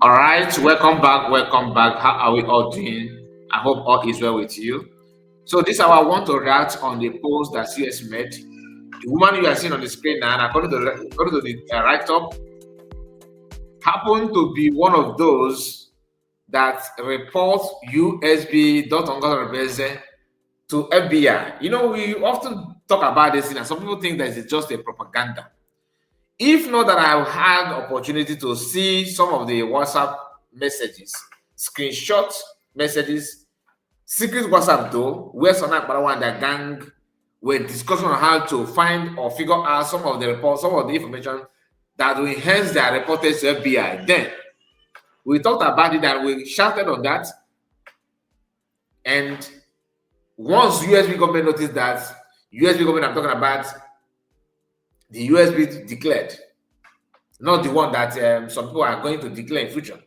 All right, welcome back. Welcome back. How are we all doing? I hope all is well with you. So, this hour I want to react on the post that CS made. The woman you are seeing on the screen now, according to the write up, happened to be one of those that report USB to FBI. You know, we often talk about this, and some people think that it's just a propaganda. If not that I've had opportunity to see some of the WhatsApp messages, screenshot messages, secret WhatsApp though, where Sana Barawa and their gang were discussing on how to find or figure out some of the reports, some of the information that will enhance their reported to FBI. Then we talked about it and we shouted on that. And once USB government noticed that, USB government I'm talking about, the USB declared, not the one that some people are going to declare in future.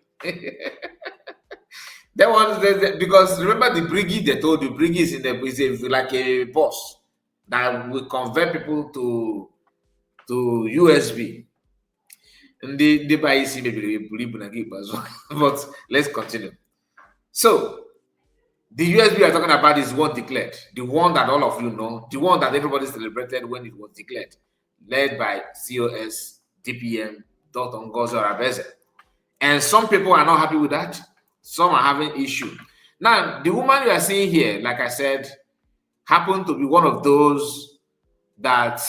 That one, because remember the Briggy, they told you Briggy is like a boss that will convert people to USB. And they buy easy maybe but let's continue. So the USB we are talking about is one declared, the one that all of you know, the one that everybody celebrated when it was declared, led by COS, DPM, Dr. Ngozi Arabeze. And some people are not happy with that. Some are having issue. Now, the woman you are seeing here, like I said, happened to be one of those that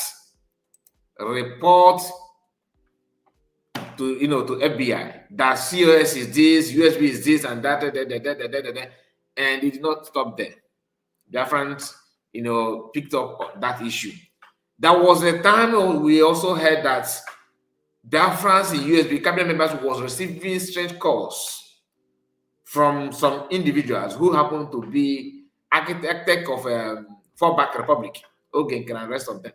report to FBI that COS is this, USB is this, and that, and it did not stop there. Different, picked up that issue. There was a time we also heard that Biafrans in USB cabinet members was receiving strange calls from some individuals who happen to be architect of Fallback Republic. Okay, can I rest of them?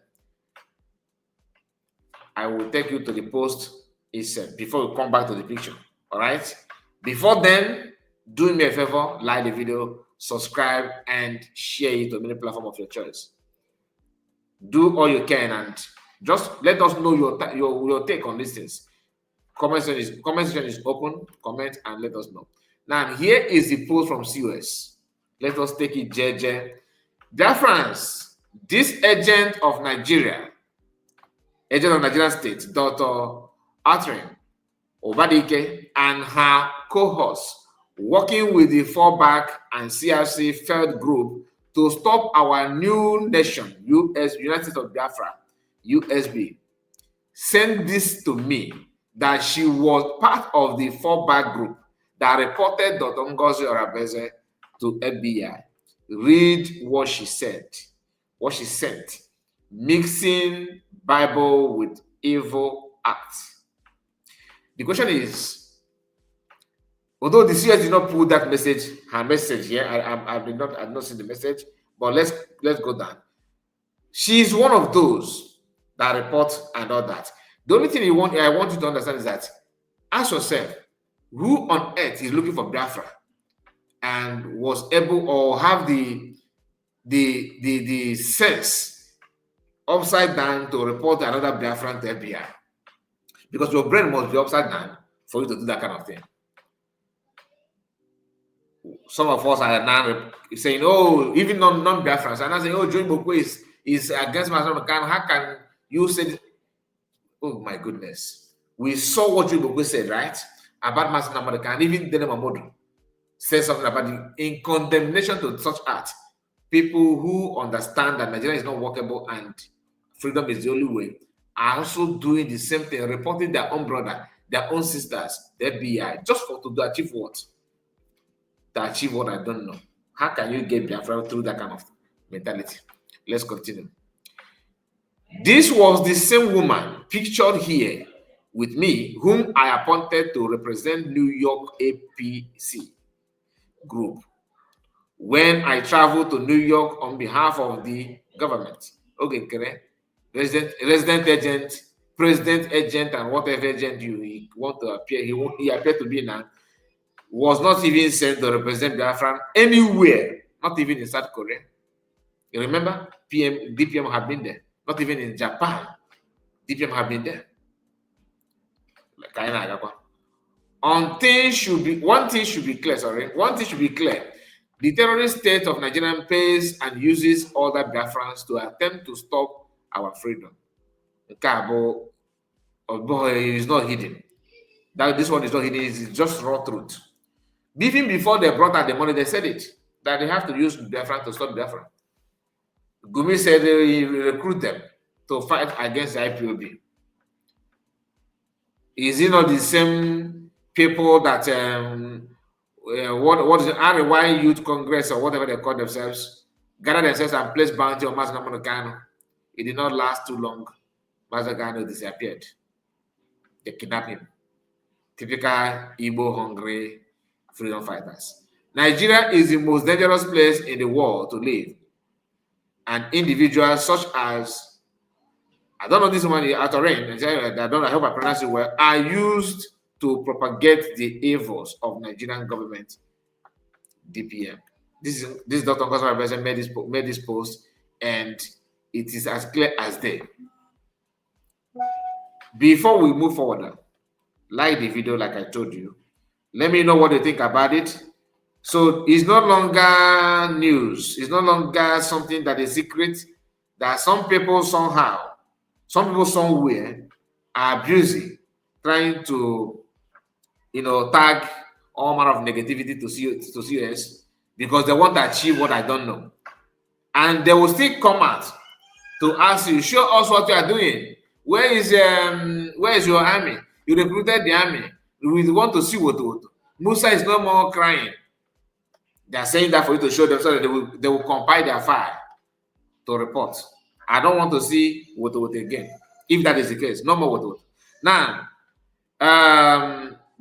I will take you to the post itself before we come back to the picture. All right. Before then, do me a favor, like the video, subscribe, and share it to many platforms of your choice. Do all you can and just let us know your take on these things. Comment section is open. Comment and let us know. Now, here is the post from COS. Let us take it, JJ. Dear friends, this agent of Nigerian State, Dr. Atrin Obadike, and her co-hosts, working with the Fallback and CRC Field Group to stop our new nation, United States of Biafra, USB, sent this to me that she was part of the Fallback group that reported Dr. Ngozi Arabeze to FBI. Read what she said, what she sent, mixing Bible with evil acts. The question is, although the CS did not put that message, her message here, I've not seen the message, but let's go down. She's one of those that report and all that. The only thing I want you to understand is that ask yourself, who on earth is looking for Biafra and was able or have the sense upside down to report another Biafran to FBI? Because your brain must be upside down for you to do that kind of thing. Some of us are now saying, oh, even non-Biafrans are now saying, oh, Joey Bokwe is against Master McCann. How can you say this? Oh my goodness. We saw what Joey Bokwe said, right? About Master McCann. Even Dene Mamodu said something about it in condemnation to such act. People who understand that Nigeria is not workable and freedom is the only way are also doing the same thing, reporting their own brother, their own sisters, the FBI, just to achieve what? To achieve what I don't know. How can you get Biafra through that kind of mentality? Let's continue. This was the same woman pictured here with me, whom I appointed to represent New York APC group when I traveled to New York on behalf of the government. Okay, correct? Resident agent, president agent, and whatever agent you want to appear, he appeared to be now, was not even sent to represent Biafra anywhere, not even in South Korea. You remember, DPM have been there. Not even in Japan, DPM have been there. One thing should be clear. One thing should be clear. The terrorist state of Nigeria pays and uses other Biafrans to attempt to stop our freedom. It is not hidden. That this one is not hidden. It's just raw truth. Even before they brought out the money, they said it that they have to use Biafran to stop Biafran. Gumi said they recruit them to fight against the IPOB. Is it not the same people that what is it, RY Youth Congress or whatever they call themselves, gather themselves and place bounty on Master Kano? It did not last too long. Master Kano disappeared. They kidnapped him. Typical Igbo hungry freedom fighters. Nigeria is the most dangerous place in the world to live. And individuals such as, I don't know this one, Atorain, I hope I pronounce it well, are used to propagate the evils of Nigerian government, DPM. This is Dr. Nkosua President made this post, and it is as clear as day. Before we move forward, like the video, like I told you. Let me know what you think about it. So it's no longer news. It's no longer something that is secret. That some people somehow, some people somewhere are abusing, trying to, tag all manner of negativity to COS because they want to achieve what I don't know. And they will still come out to ask you, show us what you are doing. Where is your army? You recruited the army. We want to see what. Musa is no more crying. They are saying that for you to show them so that they will compile their file to report. I don't want to see what again. If that is the case, no more what. Now,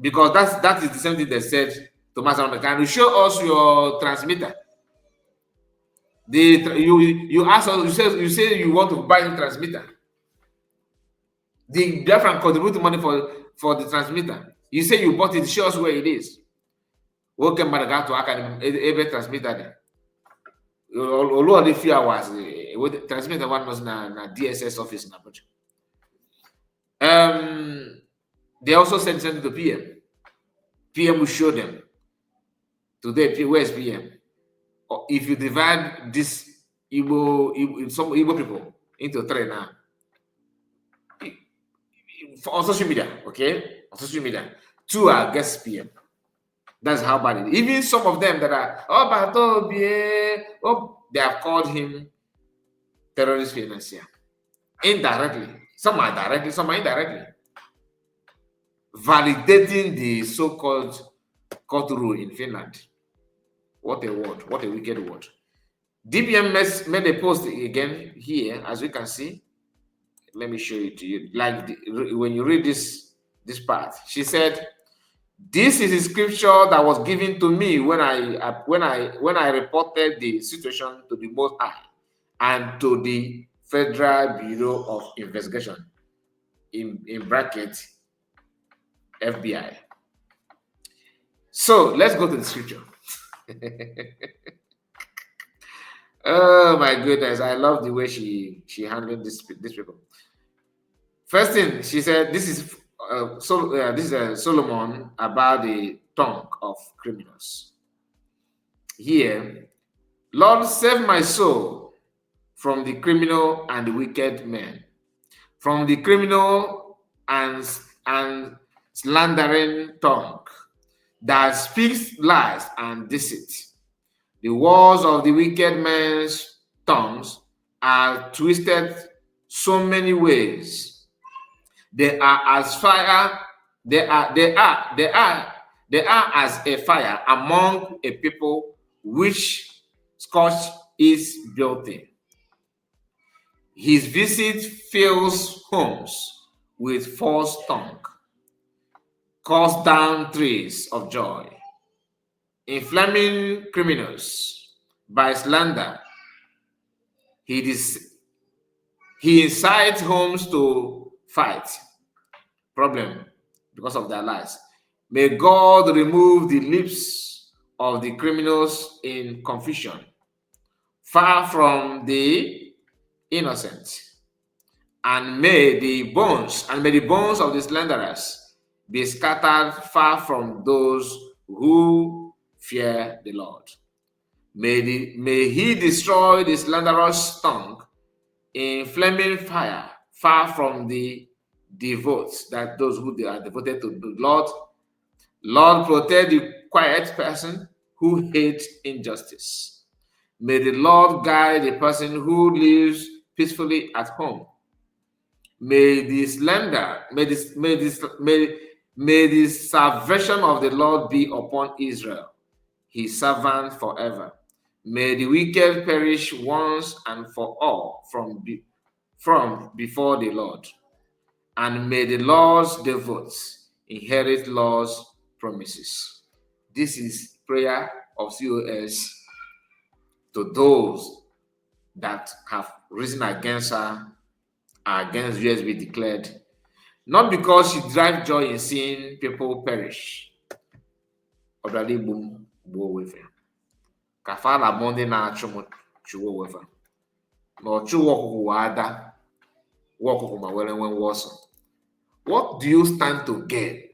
because that is the same thing they said to Master, can you show us your transmitter? You ask us, you say you want to buy a transmitter. The Biafran contribute money for the transmitter. You say you bought it, show us where it is. Welcome back to Academy, every transmitter. Although the few hours, the transmitter one was na DSS office in Abuja. They also sent something to PM. PM will show them. Today, where's PM? If you divide this some Igbo people into three now, on social media, okay? On social media, 2 are guest PM. That's how bad it is. Even some of them that are, they have called him terrorist financier. Indirectly. Some are directly, some are indirectly. Validating the so-called court rule in Finland. What a word. What a wicked word. DPM made a post again here, as we can see. Let me show it to you. Like when you read this part, she said, "This is a scripture that was given to me when I reported the situation to the Most High and to the Federal Bureau of Investigation, in bracket FBI." So let's go to the scripture. Oh my goodness, I love the way she handled this people. First thing she said, this is Solomon about the tongue of criminals. Here, Lord, save my soul from the criminal and the wicked man, from the criminal and slandering tongue that speaks lies and deceit. The words of the wicked man's tongues are twisted so many ways. They are as fire. They are as a fire among a people which scorch is guilty. His visit fills homes with false tongue, cuts down trees of joy, inflaming criminals by slander. He incites homes to fight problem because of their lies. May God remove the lips of the criminals in confusion, far from the innocent, and may the bones of the slanderers be scattered far from those who fear the Lord. May he destroy the slanderous tongue in flaming fire, far from the devout, that those who are devoted to the Lord. Lord, protect the quiet person who hates injustice. May the Lord guide the person who lives peacefully at home. May the salvation of the Lord be upon Israel, his servant forever. May the wicked perish once and for all from before the Lord. And may the Lord's devotees inherit Lord's promises. This is prayer of COS to those that have risen against her, against USB declared, not because she drives joy in seeing people perish. Already boom, wefe. Kafala Monday na chumo chuo wefe. No chuo wada. Walk ma when was. What do you stand to gain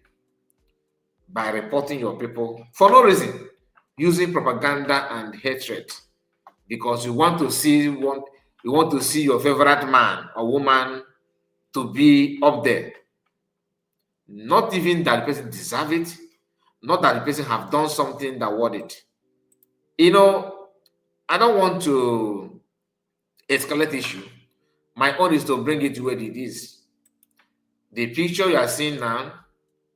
by reporting your people for no reason, using propaganda and hatred, because you want to see your favorite man or woman to be up there? Not even that the person deserve it, not that the person have done something that worth it. You know, I don't want to escalate issue. My own is to bring it to where it is. The picture you are seeing now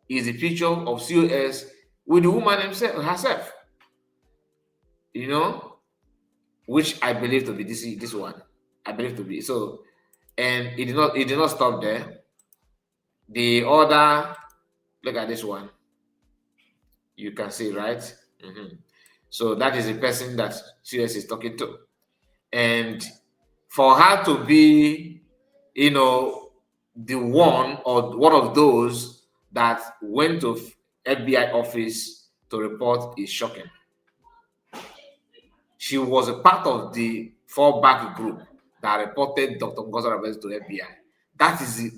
is the picture of COS with the woman herself. You know, which I believe to be this one. I believe to be so, and it did not stop there. The other, look at this one. You can see, right? So that is the person that COS is talking to, and for her to be, you know, the one or one of those that went to FBI office to report is shocking. She was a part of the Fallback group that reported Dr. Ngozi to FBI.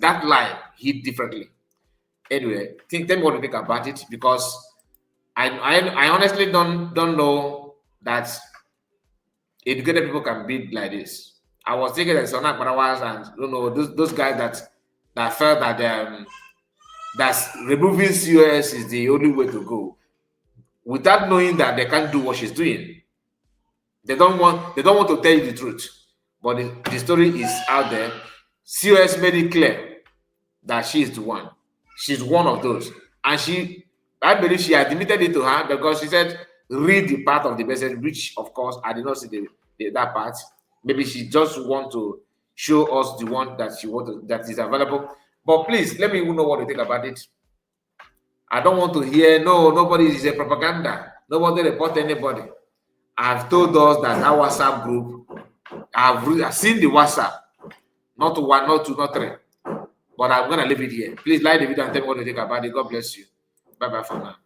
That line hit differently. Anyway, tell me what you think about it, because I honestly don't know that educated people can be like this. I was thinking that Sonak Marawas and those guys that felt that that's removing COS is the only way to go, without knowing that they can't do what she's doing. They don't want to tell you the truth, but the story is out there. COS made it clear that she is the one. She's one of those, and I believe she admitted it to her, because she said, read the part of the message, which of course I did not see that part. Maybe she just want to show us the one that that is available. But please let me know what you think about it. I don't want to hear nobody is a propaganda. Nobody report anybody. I've told us that our WhatsApp group, I've seen the WhatsApp, not one, not two, not three. But I'm gonna leave it here. Please like the video and tell me what you think about it. God bless you. Bye bye for now.